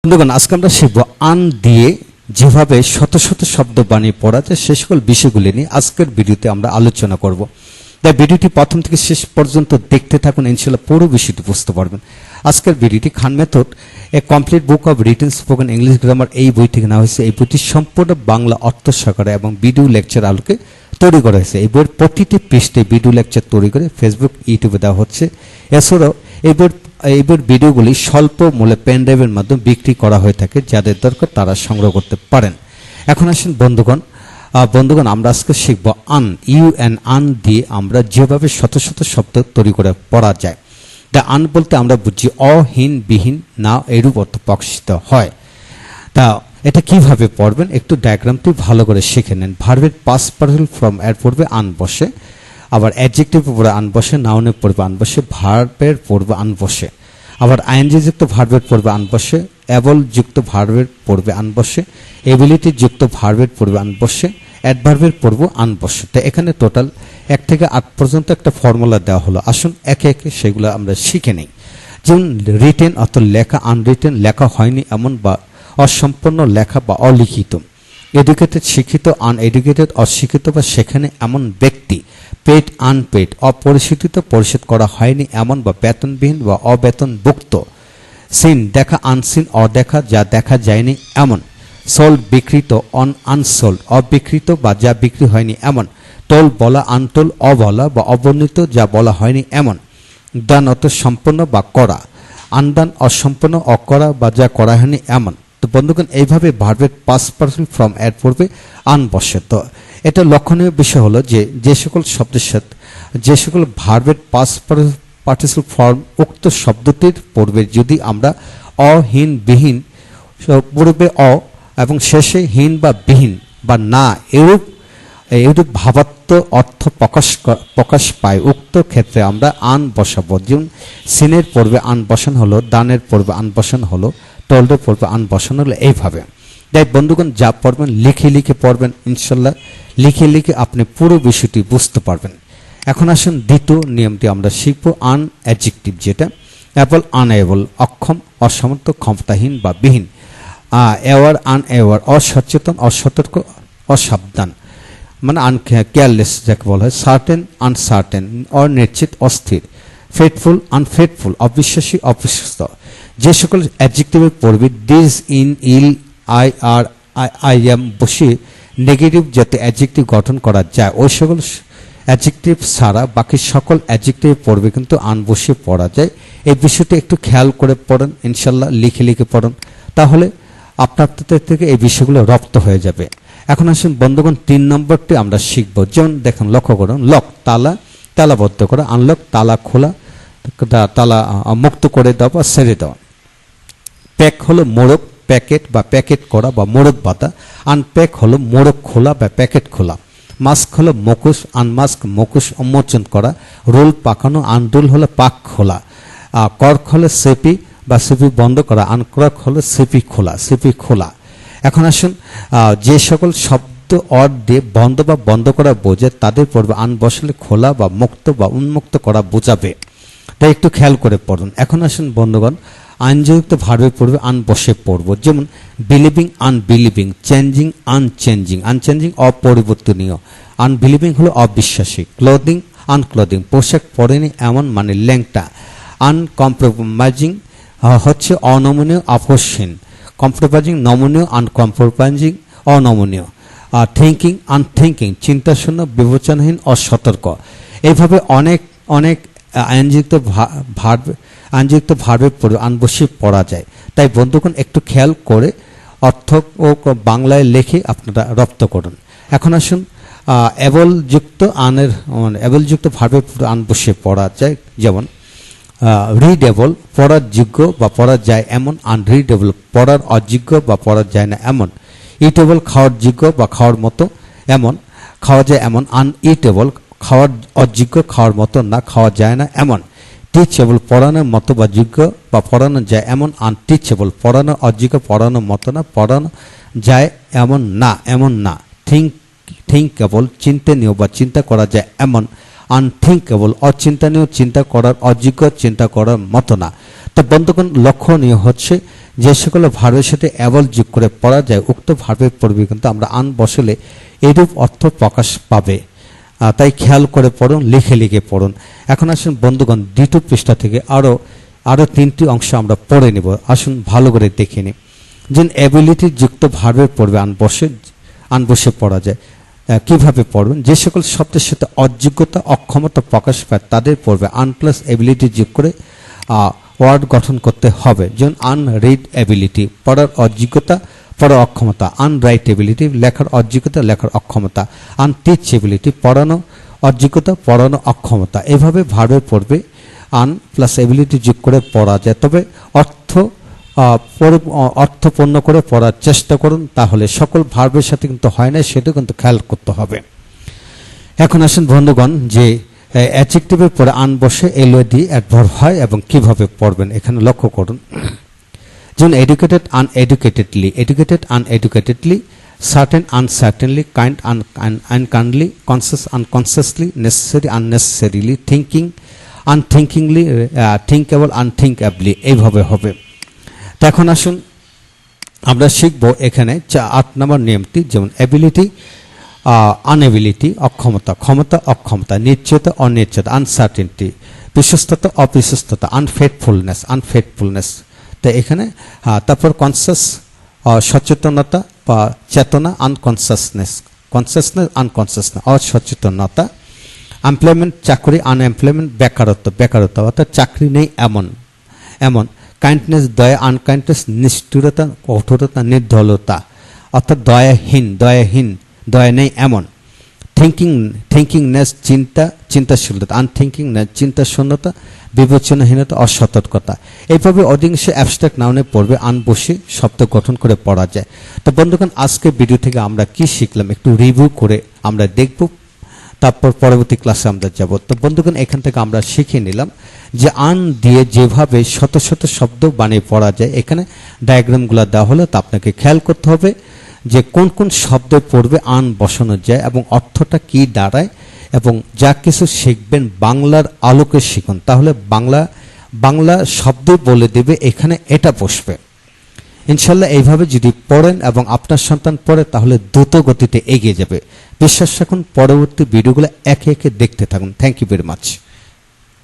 বন্ধুগণ, আজকে আমরা শিখব আন দিয়ে যেভাবে শত শত শব্দ বানিয়ে পড়া যায় সে সকল বিষয়গুলি নিয়ে আজকের ভিডিওতে আমরা আলোচনা করব। তাই ভিডিওটি প্রথম থেকে শেষ পর্যন্ত দেখতে থাকুন, ইনশাআল্লাহ পুরো বিষয়টি বুঝতে পারবেন। আজকের ভিডিওটি Khan method a complete book of written spoken English grammar এই বই থেকে নেওয়া হয়েছে। এই বইটি সম্পূর্ণ বাংলা অর্থ সহকারে এবং ভিডিও লেকচার আলোকে তৈরি করা হয়েছে। এই বইয়ের প্রতিটি পৃষ্ঠায় ভিডিও লেকচার তৈরি করে ফেসবুক, ইউটিউবে দেওয়া হচ্ছে। এছাড়াও এই বইয়ের ভিডিওগুলি স্বল্প মূল্যে পেনড্রাইভের মাধ্যমে বিক্রি করা হয়ে থাকে, যাদের দরকার তারা সংগ্রহ করতে পারেন। এখন আসেন বন্ধুগণ, আমরা আজকে শিখব আন, আন দিয়ে আমরা যেভাবে শত শত শব্দ তৈরি করে পড়া যায়। তা আন বলতে আমরা বুঝি অহীন, বিহীন, না এরূপ অর্থ প্রকাশিত হয়। তা এটা কিভাবে পড়বেন একটু ডায়াগ্রামটি ভালো করে শিখে নেন। ভার্বের পাস্ট পার্টিসিপল ফর্ম এর পূর্বে আন বসে, আবার অ্যাডজেক্টিভের পূর্বে আন বসে, নাউনের পূর্বে আন বসে, ভার্বের পূর্বে আন বসে, আবার আইএনজি যুক্ত ভার্বের পূর্বে আন বসে, অ্যাবল যুক্ত ভার্বের পূর্বে আন বসে, এবিলিটি যুক্ত ভার্বের পূর্বে আন বসে, অ্যাডভার্বের পূর্বে আন বসে। তো এখানে টোটাল 1 থেকে 8 পর্যন্ত একটা ফর্মুলা দেওয়া হলো। আসুন একে একে সেগুলো আমরা শিখে নেই। যেমন রিটেন অর্থাৎ লেখা, আনরিটেন লেখা হয়নি এমন বা অসম্পূর্ণ লেখা বা অলিখিত। এডুকেটেড শিক্ষিত, আনএডুকেটেড অশিক্ষিত বা সেখানে এমন ব্যক্তি। পেড, আনপেড অপরিশোধিত, পরিশোধ করা হয়নি এমন বা বেতনবিহীন বা অবেতনভুক্ত। সিন দেখা, আনসিন অদেখা, যা দেখা যায়নি এমন। সোল্ড বিক্রিত, আনসোল্ড অবিকৃত বা যা বিক্রি হয়নি এমন। টোল বলা, আনটোল অবলা বা অবর্ণিত, যা বলা হয়নি এমন। দান অত সম্পন্ন বা করা, আনদান অসম্পন্ন, অকরা বা যা করা হয়নি এমন। তো বন্ধুগণ, এইভাবে ভার্বের পাস্ট পার্টিসিপল ফর্ম এর পূর্বে আন বসে। তো এটা লক্ষণীয় বিষয় হলো যে সকল শব্দের সাথে যে সকল ভার্বের পাস্ট পার্টিসিপল ফর্ম উক্ত শব্দটির পূর্বে যদি আমরা অহীন, বিহীন, পূর্বে অ এবং শেষে হীন বা বিহীন বা না এরূপ ভাবাত্ম অর্থ প্রকাশ পায়, উক্ত ক্ষেত্রে আমরা আন বসাবো। যেমন সিনের পূর্বে আন বসানো হলো, দানের পূর্বে আন বসানো হলো, টোল্ডের পূর্বে আন বসানো হলো। এইভাবে তাই বন্ধুগণ, যা পড়বেন লিখে পড়বেন, ইনশাল্লাহ লিখে আপনি পুরো বিষয়টি বুঝতে পারবেন। এখন আসুন দ্বিতীয় নিয়মটি আমরা শিখব। আন অ্যাডজেক্টিভ, যেটা অ্যাবল, আনএবল অক্ষম, অসমর্থ, ক্ষমতাহীন বা বিহীন। অ্যাওয়ার, আনএওয়ার অসচেতন, অসতর্ক, অসাবধান মানে কেয়ারলেস যাকে বলা হয়। সার্টেন, আনসার্টেন অনিশ্চিত, অস্থির। ফেথফুল, আনফেথফুল অবিশ্বাসী, অবিশ্বস্ত। যে সকল অ্যাডজেক্টিভের পূর্বে dis, in, il, I, R, I M বসিয়ে নেগেটিভ যাতে অ্যাডজেক্টিভ গঠন করা যায়, ওই সকল অ্যাডজেক্টিভ ছাড়া বাকি সকল অ্যাডজেক্টিভের পূর্বে কিন্তু আন বসিয়ে পড়া যায়। এই বিষয়টা একটু খেয়াল করে পড়েন, ইনশাল্লাহ লিখে পড়েন, তাহলে আপনার থেকে এই বিষয়গুলো রপ্ত হয়ে যাবে। এখন আসুন বন্ধুগণ, 3 নম্বরটি আমরা শিখব। যেমন দেখুন, লক্ষ্য করুন, লক তালা, তালাবদ্ধ করা। আনলক তালা খোলা, তালা মুক্ত করে দেওয়া বা ছেড়ে দেওয়া। প্যাক হলো মোড়ক, প্যাকেট বা প্যাকেট করা বা মোড়ক বাঁধা। আনপ্যাক হলো মোড়ক খোলা বা প্যাকেট খোলা। মাস্ক হলো মুখোশ, আনমাস্ক মুখোশ উন্মোচন করা। রোল পাকানো, আনরোল হলো পাক খোলা। কর্ক হলো সেপি বা সিপি বন্ধ করা। আনক্রক হলো সিপি খোলা। এখন আসুন, যে সকল শব্দ অর দিয়ে বন্ধ করা বোঝায় তাদের পূর্বে আন বসালে খোলা বা মুক্ত বা উন্মুক্ত করা বোঝাবে। তাই একটু খেয়াল করে পড়ুন। এখন আসুন বন্ধুগণ, আনযুক্ত ভার্বের পূর্বে আন বসে পড়ব। যেমন বিলিভিং, আনবিলিভিং, চেঞ্জিং, আনচেঞ্জিং অপরিবর্তনীয়, আনবিলিভিং হলো অবিশ্বাসী। ক্লোদিং, আনক্লোদিং পোশাক পরেনি এমন মানে ল্যাংটা। আনকম্প্রোমাইজিং হচ্ছে অনমনীয়, আপোষহীন। কম্প্রোমাইজিং নমনীয়, আনকম্প্রোমাইজিং অনমনীয়। থিঙ্কিং, আনথিঙ্কিং চিন্তাশূন্য, বিবেচনাহীন, অসতর্ক। এইভাবে অনেক আইনযুক্ত ভার্বের পরে আন বসিয়ে পড়া যায়। তাই বন্ধুগণ, একটু খেয়াল করে অর্থ ও বাংলায় লিখে আপনারা রপ্ত করুন। এখন আসুন, অ্যাবলযুক্ত ভার্বের পরে আন বসিয়ে পড়া যায়। যেমন রিডেবল পড়ার যোগ্য বা পড়া যায় এমন। আনরিডেবল পড়ার অযোগ্য বা পড়া যায় না এমন। ইটেবল খাওয়ার যোগ্য বা খাওয়ার মতো এমন, খাওয়া যায় এমন। আনইটেবল খাওয়ার অযোগ্য, খাওয়ার মতো না, খাওয়া যায় না এমন। টিচেবল পড়ানোর মতো বা যোগ্য বা পড়ানো যায় এমন। আনটিচেবল পড়ানো অযোগ্য, পড়ানোর মতো না, পড়ানো যায় এমন না। থিঙ্কেবল চিন্তনীয় বা চিন্তা করা যায় এমন। আনথিঙ্কেবল অচিন্তনীয়, চিন্তা করার অযোগ্য, চিন্তা করার মতো না। তো বন্ধুগণ, লক্ষণীয় হচ্ছে যে সকল ভার্বের সাথে অ্যাবল যোগ করে পড়া যায়, উক্ত ভার্বের পূর্বে কিন্তু আমরা আন বসলে এরূপ অর্থ প্রকাশ পাবে। তাই খেয়াল করে পড়ুন, লিখে লিখে পড়ুন। এখন আসুন বন্ধুগণ, দ্বিতীয় পৃষ্ঠা থেকে আরো 3টি অংশ আমরা পড়ে নেব। আসুন ভালো করে দেখে নিই। যেন অ্যাবিলিটি যুক্ত ভার্বের পূর্বে আন বসে পড়া যায়। কিভাবে পড়বেন? যে সকল শব্দের সাথে অযোগ্যতা অক্ষমতা প্রকাশ পায় তাদের পূর্বে আন প্লাস এবিলিটি যোগ করে ওয়ার্ড গঠন করতে হবে। যেমন আনরিড এবিলিটি, পড়ার অযোগ্যতা, পড়ার অক্ষমতা। আনরাইট এবিলিটি, লেখার অযোগ্যতা, লেখার অক্ষমতা। আনটিচ এবিলিটি, পড়ানো অযোগ্যতা, পড়ানো অক্ষমতা। এভাবে ভার্বের পূর্বে আন প্লাস এবিলিটি যোগ করে পড়া যায়। তবে অর্থপূর্ণ করে পড়ার চেষ্টা করুন, তাহলে সকল ভার্বের সাথে কিন্তু হয় না, সেটা কিন্তু খেয়াল করতে হবে। এখন আসুন বন্ধুগণ, যে অ্যাডজেক্টিভের পরে আন বসে এলওডি অ্যাডভার্ব হয় এবং কিভাবে পড়বেন এখানে লক্ষ্য করুন। যেমন educated uneducatedly, educated uneducatedly, certain uncertainly, kind unkindly, conscious unconsciously, necessary unnecessarily, thinking unthinkingly, thinkable unthinkably, এইভাবে হবে। তো এখন আসুন আমরা শিখব এখানে 8 নম্বর নিয়মটি। যেমন অ্যাবিলিটি আনএবিলিটি, অক্ষমতা ক্ষমতা অক্ষমতা, নিশ্চয়তা অনিশ্চয়তা, আনসার্টেনটি, বিশ্বস্ততা অবিশ্বস্ততা, আনফেথফুলনেস। তো এখানে তারপর কনসিয়াস সচেতনতা বা চেতনা, কনসিয়াসনেস আনকনসিয়াসনেস, অসচেতনতা। এমপ্লয়মেন্ট চাকরি, আনএমপ্লয়মেন্ট বেকারত্ব অর্থাৎ চাকরি নেই এমন। কাইন্ডনেস দয়া, আনকাইন্ডনেস নিষ্ঠুরতা কঠোরতা, নির্দলতা অর্থাৎ দয়া নেই এমন। থিঙ্কিংনেস চিন্তাশীলতা, আনথিঙ্কিংনেস চিন্তাশূন্যতা, বিবেচনাহীনতা, অসতর্কতা। এইভাবে অধিকাংশ অ্যাবস্ট্রাক্ট নাউনে পড়বে আন বসে শব্দ গঠন করে পড়া যায়। তো বন্ধুগণ, আজকের ভিডিও থেকে আমরা কি শিখলাম একটু রিভিউ করে আমরা দেখব, তারপর পরবর্তী ক্লাসে আমরা যাব। তো বন্ধুগণ, এখান থেকে আমরা শিখে নিলাম যে আন দিয়ে যেভাবে শত শত শব্দ বানিয়ে পড়া যায়। এখানে ডায়াগ্রামগুলো দেওয়া হলো, তা আপনাকে খেয়াল করতে হবে যে কোন কোন শব্দ পড়বে আন বসানো যায় এবং অর্থটা কি দাঁড়ায়, এবং যা কিছু শিখবেন বাংলার আলোকে শিখুন, তাহলে বাংলা শব্দ বলে দেবে এখানে এটা বসবে। ইনশাল্লাহ এইভাবে যদি পড়েন এবং আপনার সন্তান পড়ে, তাহলে দ্রুত গতিতে এগিয়ে যাবে। বিশ্বাস রাখুন, পরবর্তী ভিডিওগুলো একে একে দেখতে থাকুন। Thank you very much.